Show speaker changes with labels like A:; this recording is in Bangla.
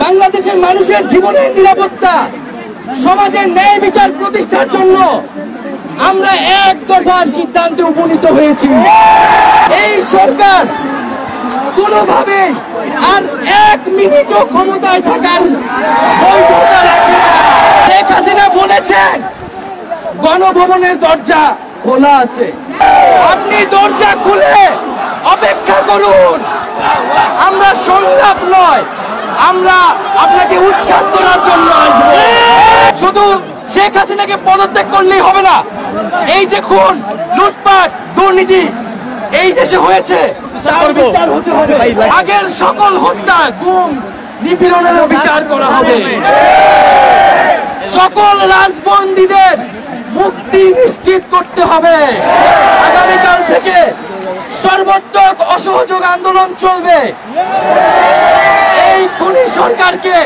A: বাংলাদেশের মানুষের জীবনের নিরাপত্তা, সমাজের ন্যায় বিচার প্রতিষ্ঠার জন্য আমরা এক দফার সিদ্ধান্তে উপনীত হয়েছি। এই সরকার কোনোভাবে আর এক মিনিটও ক্ষমতায় থাকার বৈধতা রাখে না। শেখ হাসিনা বলেছেন গণভবনের দরজা খোলা আছে, আপনি দরজা খুলে অপেক্ষা করুন। আমরা সংলাপ নয়, আমরা আপনাকে উৎখাত করার জন্য আসবো। শুধু শেখ হাসিনাকে পদত্যাগ করলেই হবে না, এই যে খুন, লুটপাট, দুর্নীতি এই দেশে হয়েছে তার বিচার হতে হবে। আগের সকল হত্যা, গুম, নিপীড়নেরও বিচার করা হবে। সকল রাজবন্দীদের মুক্তি নিশ্চিত করতে হবে। আগামীকাল থেকে সর্বোত্তক অসহযোগ আন্দোলন চলবে। এই খুনি সরকারকে